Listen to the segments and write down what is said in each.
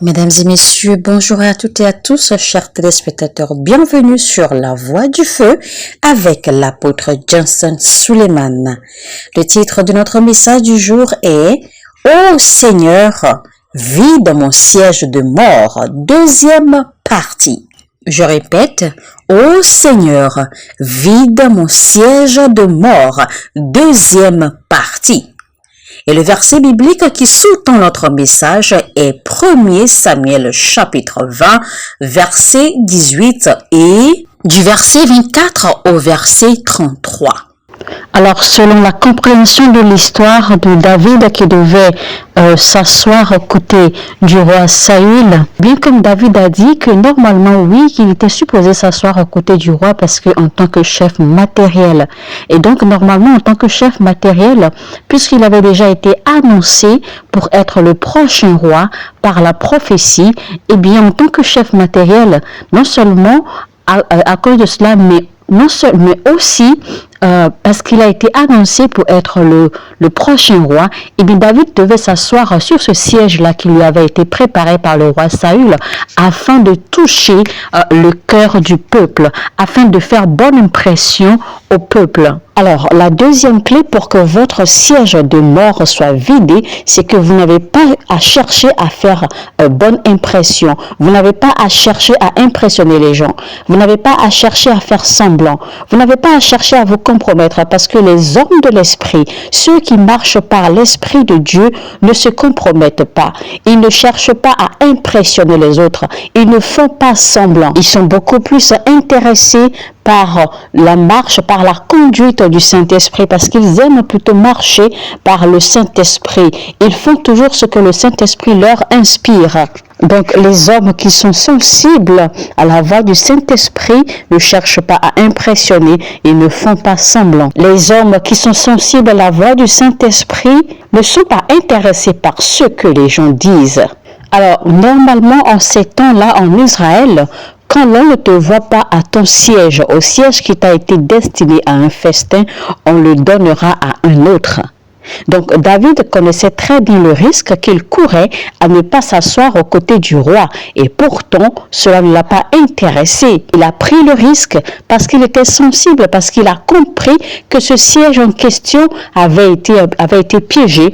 Mesdames et messieurs, bonjour à toutes et à tous, chers téléspectateurs, bienvenue sur La Voix du Feu avec l'apôtre Johnson Suleiman. Le titre de notre message du jour est « Ô Seigneur, vide mon siège de mort », deuxième partie. Je répète, « Ô Seigneur, vide mon siège de mort », deuxième partie. Et le verset biblique qui sous-tend notre message est 1 Samuel chapitre 20, verset 18 et du verset 24 au verset 33. Alors, selon la compréhension de l'histoire de David qui devait s'asseoir aux côtés du roi Saül, bien comme David a dit que normalement, oui, qu'il était supposé s'asseoir aux côtés du roi parce qu'en tant que chef matériel. Et donc, normalement, en tant que chef matériel, puisqu'il avait déjà été annoncé pour être le prochain roi par la prophétie, eh bien, en tant que chef matériel, non seulement à cause de cela, mais aussi parce qu'il a été annoncé pour être le prochain roi, et bien David devait s'asseoir sur ce siège-là qui lui avait été préparé par le roi Saül afin de toucher le cœur du peuple, afin de faire bonne impression au peuple. Alors, la deuxième clé pour que votre siège de mort soit vidé, c'est que vous n'avez pas à chercher à faire bonne impression. Vous n'avez pas à chercher à impressionner les gens. Vous n'avez pas à chercher à faire semblant. Vous n'avez pas à chercher à vous compromettre parce que les hommes de l'esprit, ceux qui marchent par l'esprit de Dieu, ne se compromettent pas. Ils ne cherchent pas à impressionner les autres. Ils ne font pas semblant. Ils sont beaucoup plus intéressés par la marche, par la conduite du Saint-Esprit, parce qu'ils aiment plutôt marcher par le Saint-Esprit. Ils font toujours ce que le Saint-Esprit leur inspire. Donc, les hommes qui sont sensibles à la voix du Saint-Esprit ne cherchent pas à impressionner et ne font pas semblant. Les hommes qui sont sensibles à la voix du Saint-Esprit ne sont pas intéressés par ce que les gens disent. Alors, normalement, en ces temps-là, en Israël, quand l'on ne te voit pas à ton siège, au siège qui t'a été destiné à un festin, on le donnera à un autre. Donc, David connaissait très bien le risque qu'il courait à ne pas s'asseoir aux côtés du roi. Et pourtant, cela ne l'a pas intéressé. Il a pris le risque parce qu'il était sensible, parce qu'il a compris que ce siège en question avait été piégé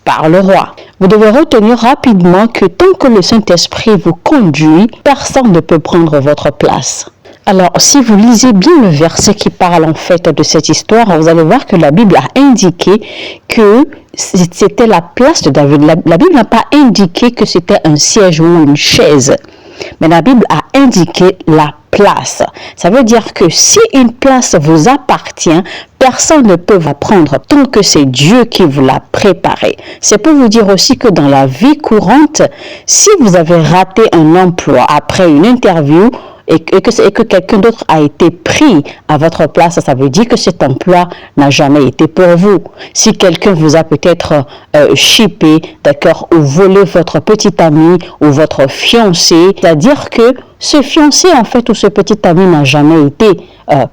par le roi. Vous devez retenir rapidement que tant que le Saint-Esprit vous conduit, personne ne peut prendre votre place. Alors, si vous lisez bien le verset qui parle en fait de cette histoire, vous allez voir que la Bible a indiqué que c'était la place de David. La Bible n'a pas indiqué que c'était un siège ou une chaise, mais la Bible a indiqué la place. Ça veut dire que si une place vous appartient, personne ne peut vous prendre tant que c'est Dieu qui vous l'a préparé. C'est pour vous dire aussi que dans la vie courante, si vous avez raté un emploi après une interview, et que quelqu'un d'autre a été pris à votre place, ça veut dire que cet emploi n'a jamais été pour vous. Si quelqu'un vous a peut-être chippé, d'accord, ou volé votre petit ami ou votre fiancé, c'est-à-dire que ce fiancé, en fait, ou ce petit ami n'a jamais été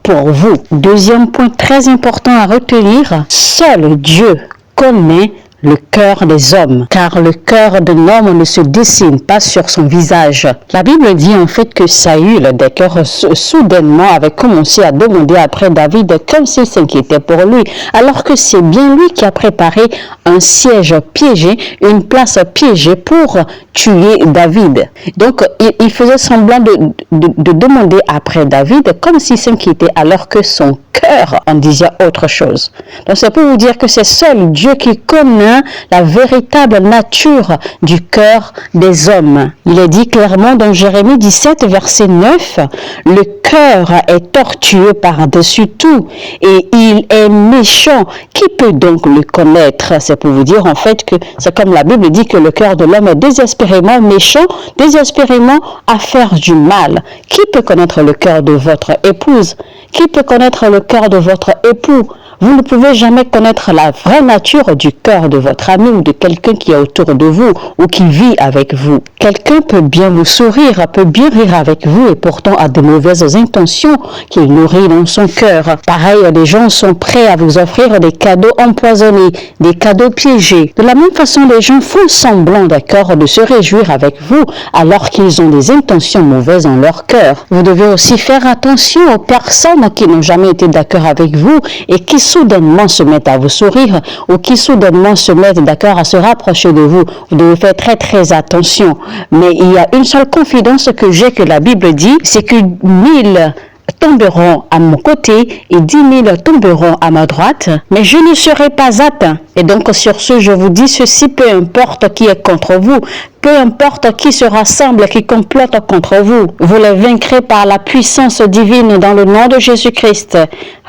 pour vous. Deuxième point très important à retenir, seul Dieu connaît le cœur des hommes, car le cœur d'un homme ne se dessine pas sur son visage. La Bible dit en fait que Saül, d'accord, soudainement avait commencé à demander après David comme s'il s'inquiétait pour lui, alors que c'est bien lui qui a préparé un siège piégé, une place piégée pour tuer David. Donc, il faisait semblant de demander après David comme s'il s'inquiétait, alors que son cœur en disait autre chose. Donc, c'est pour vous dire que c'est seul Dieu qui connaît la véritable nature du cœur des hommes. Il est dit clairement dans Jérémie 17, verset 9, « Le cœur est tortueux par-dessus tout et il est méchant. Qui peut donc le connaître ?» C'est pour vous dire en fait que c'est comme la Bible dit que le cœur de l'homme est désespérément méchant, désespérément à faire du mal. Qui peut connaître le cœur de votre épouse? Qui peut connaître le cœur de votre époux? Vous ne pouvez jamais connaître la vraie nature du cœur de votre ami ou de quelqu'un qui est autour de vous ou qui vit avec vous. Quelqu'un peut bien vous sourire, peut bien rire avec vous et pourtant a de mauvaises intentions qu'il nourrit dans son cœur. Pareil, les gens sont prêts à vous offrir des cadeaux empoisonnés, des cadeaux piégés. De la même façon, les gens font semblant, d'accord, de se réjouir avec vous alors qu'ils ont des intentions mauvaises en leur cœur. Vous devez aussi faire attention aux personnes qui n'ont jamais été d'accord avec vous et qui soudainement se mettent à vous sourire ou qui soudainement se mettent d'accord à se rapprocher de vous. Vous devez faire très attention. Mais il y a une seule confidence que j'ai que la Bible dit, c'est que 1000 tomberont à mon côté et 10 000 tomberont à ma droite, mais je ne serai pas atteint. Et donc sur ce, je vous dis ceci, peu importe qui est contre vous, peu importe qui se rassemble, qui complote contre vous, vous les vaincrez par la puissance divine dans le nom de Jésus-Christ.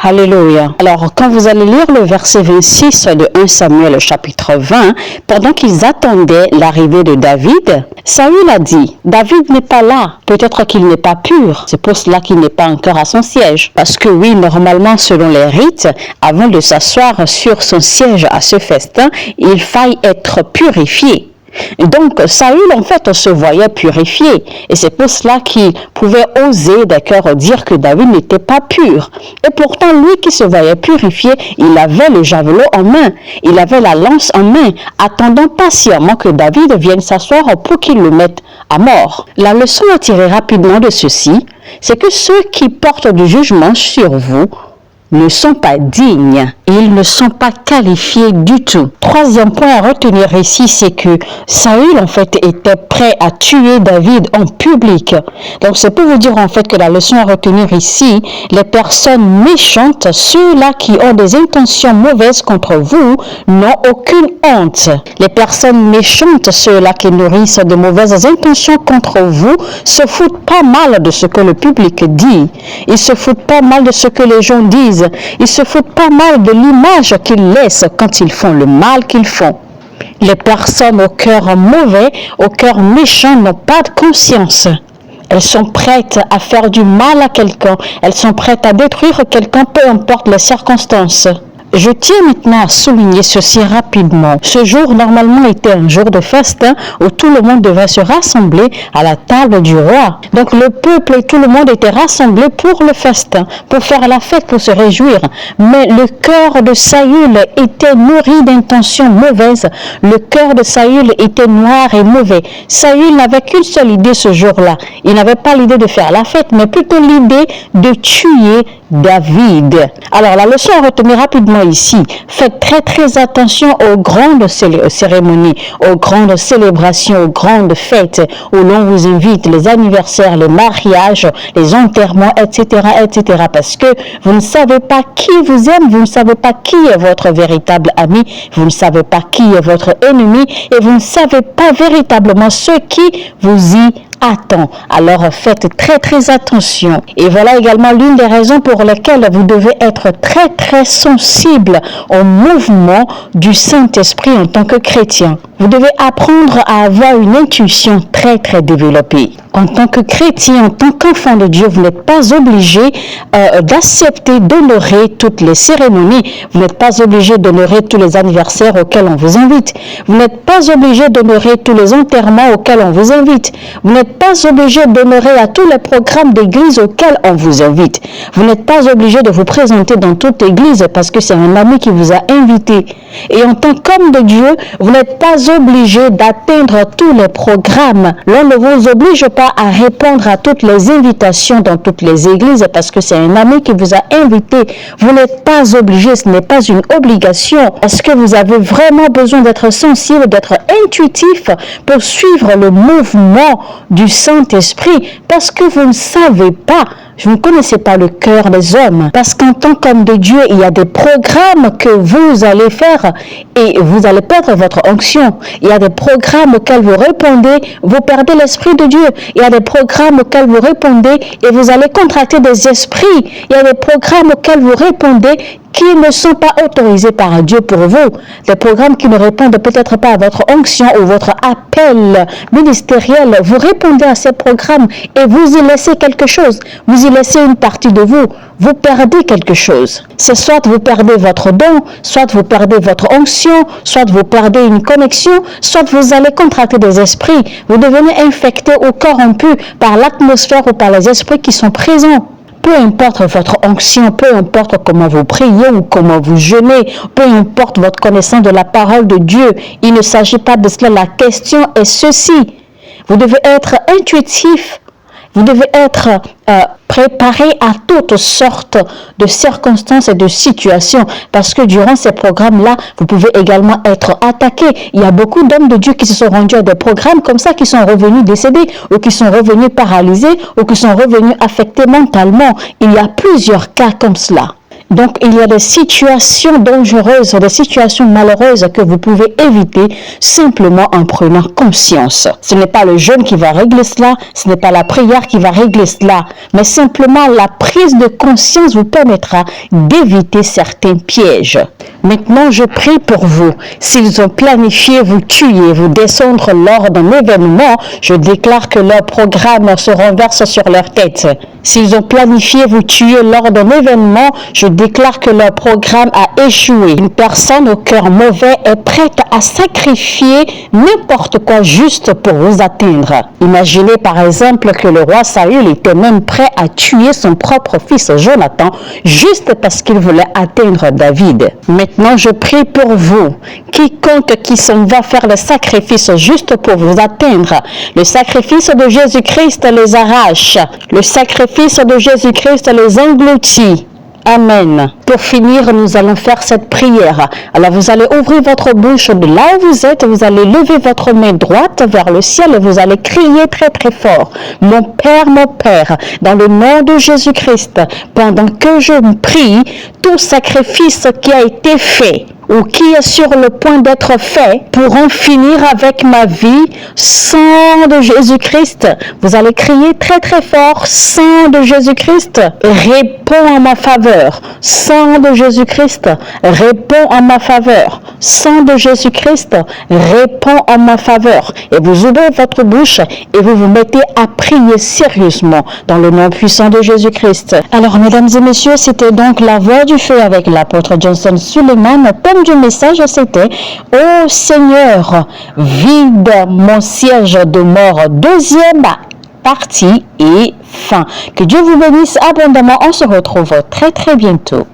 Alléluia. Alors, quand vous allez lire le verset 26 de 1 Samuel chapitre 20, pendant qu'ils attendaient l'arrivée de David, Saül a dit, David n'est pas là, peut-être qu'il n'est pas pur, c'est pour cela qu'il n'est pas encore à son siège. Parce que oui, normalement, selon les rites, avant de s'asseoir sur son siège à ce festin, il faille être purifié. Donc, Saül, en fait, se voyait purifié. Et c'est pour cela qu'il pouvait oser, d'accord, dire que David n'était pas pur. Et pourtant, lui qui se voyait purifié, il avait le javelot en main. Il avait la lance en main, attendant patiemment que David vienne s'asseoir pour qu'il le mette à mort. La leçon à tirer rapidement de ceci, c'est que ceux qui portent du jugement sur vous ne sont pas dignes. Ils ne sont pas qualifiés du tout. Troisième point à retenir ici, c'est que Saül, en fait, était prêt à tuer David en public. Donc, c'est pour vous dire, en fait, que la leçon à retenir ici, les personnes méchantes, ceux-là qui ont des intentions mauvaises contre vous, n'ont aucune honte. Les personnes méchantes, ceux-là qui nourrissent de mauvaises intentions contre vous, se foutent pas mal de ce que le public dit. Ils se foutent pas mal de ce que les gens disent. Ils se foutent pas mal de l'image qu'ils laissent quand ils font le mal qu'ils font. Les personnes au cœur mauvais, au cœur méchant n'ont pas de conscience. Elles sont prêtes à faire du mal à quelqu'un. Elles sont prêtes à détruire quelqu'un, peu importe les circonstances. Je tiens maintenant à souligner ceci rapidement. Ce jour, normalement, était un jour de festin où tout le monde devait se rassembler à la table du roi. Donc, le peuple et tout le monde était rassemblé pour le festin, pour faire la fête, pour se réjouir. Mais le cœur de Saül était nourri d'intentions mauvaises. Le cœur de Saül était noir et mauvais. Saül n'avait qu'une seule idée ce jour-là. Il n'avait pas l'idée de faire la fête, mais plutôt l'idée de tuer David. Alors, la leçon à retenir rapidement ici, faites très attention aux grandes cérémonies, aux grandes célébrations, aux grandes fêtes où l'on vous invite, les anniversaires, les mariages, les enterrements, etc., parce que vous ne savez pas qui vous aime, vous ne savez pas qui est votre véritable ami, vous ne savez pas qui est votre ennemi et vous ne savez pas véritablement ce qui vous y attend. Alors faites très attention. Et voilà également l'une des raisons pour lesquelles vous devez être très sensible au mouvement du Saint-Esprit en tant que chrétien. Vous devez apprendre à avoir une intuition très développée. En tant que chrétien, en tant qu'enfant de Dieu, vous n'êtes pas obligé d'accepter d'honorer toutes les cérémonies. Vous n'êtes pas obligé d'honorer tous les anniversaires auxquels on vous invite. Vous n'êtes pas obligé d'honorer tous les enterrements auxquels on vous invite. Vous n'êtes pas obligé d'honorer à tous les programmes d'église auxquels on vous invite. Vous n'êtes pas obligé de vous présenter dans toute église parce que c'est un ami qui vous a invité. Et en tant qu'homme de Dieu, vous n'êtes pas obligé d'atteindre tous les programmes. L'on ne vous oblige pas à répondre à toutes les invitations dans toutes les églises parce que c'est un ami qui vous a invité. Vous n'êtes pas obligé, ce n'est pas une obligation. Est-ce que vous avez vraiment besoin d'être sensible, d'être intuitif pour suivre le mouvement du Saint-Esprit? Parce que vous ne savez pas. Vous ne connaissez pas le cœur des hommes. Parce qu'en tant qu'homme de Dieu, il y a des programmes que vous allez faire et vous allez perdre votre onction. Il y a des programmes auxquels vous répondez, vous perdez l'Esprit de Dieu. Il y a des programmes auxquels vous répondez et vous allez contracter des esprits. Il y a des programmes auxquels vous répondez qui ne sont pas autorisés par Dieu pour vous, des programmes qui ne répondent peut-être pas à votre onction ou votre appel ministériel, vous répondez à ces programmes et vous y laissez quelque chose, vous y laissez une partie de vous, vous perdez quelque chose. C'est soit vous perdez votre don, soit vous perdez votre onction, soit vous perdez une connexion, soit vous allez contracter des esprits, vous devenez infecté ou corrompu par l'atmosphère ou par les esprits qui sont présents. Peu importe votre onction, peu importe comment vous priez ou comment vous jeûnez, peu importe votre connaissance de la parole de Dieu, il ne s'agit pas de cela. La question est ceci. Vous devez être intuitif. Vous devez être préparé à toutes sortes de circonstances et de situations parce que durant ces programmes-là, vous pouvez également être attaqué. Il y a beaucoup d'hommes de Dieu qui se sont rendus à des programmes comme ça, qui sont revenus décédés ou qui sont revenus paralysés ou qui sont revenus affectés mentalement. Il y a plusieurs cas comme cela. Donc, il y a des situations dangereuses, des situations malheureuses que vous pouvez éviter simplement en prenant conscience. Ce n'est pas le jeûne qui va régler cela, ce n'est pas la prière qui va régler cela, mais simplement la prise de conscience vous permettra d'éviter certains pièges. Maintenant, je prie pour vous. S'ils ont planifié vous tuer, vous descendre lors d'un événement, je déclare que leur programme se renverse sur leur tête. S'ils ont planifié vous tuer lors d'un événement, je déclare que leur programme a échoué. Une personne au cœur mauvais est prête à sacrifier n'importe quoi juste pour vous atteindre. Imaginez par exemple que le roi Saül était même prêt à tuer son propre fils Jonathan juste parce qu'il voulait atteindre David. Maintenant, je prie pour vous. Quiconque qui s'en va faire le sacrifice juste pour vous atteindre, le sacrifice de Jésus-Christ les arrache. Le sacrifice de Jésus-Christ les engloutit. Amen. Pour finir, nous allons faire cette prière. Alors, vous allez ouvrir votre bouche de là où vous êtes, vous allez lever votre main droite vers le ciel et vous allez crier très très fort. Mon Père, dans le nom de Jésus-Christ, pendant que je prie, tout sacrifice qui a été fait ou qui est sur le point d'être fait pour en finir avec ma vie, sang de Jésus-Christ. Vous allez crier très très fort, sang de Jésus-Christ, réponds en ma faveur. Sang de Jésus-Christ, réponds en ma faveur. Sang de Jésus-Christ, réponds en ma faveur. Et vous ouvrez votre bouche et vous vous mettez à prier sérieusement dans le nom puissant de Jésus-Christ. Alors, mesdames et messieurs, c'était donc la voix du feu avec l'apôtre Johnson Suleiman. Le thème du message, c'était « Ô Seigneur, vide mon siège de mort ». Deuxième partie et fin. Que Dieu vous bénisse abondamment. On se retrouve très très bientôt.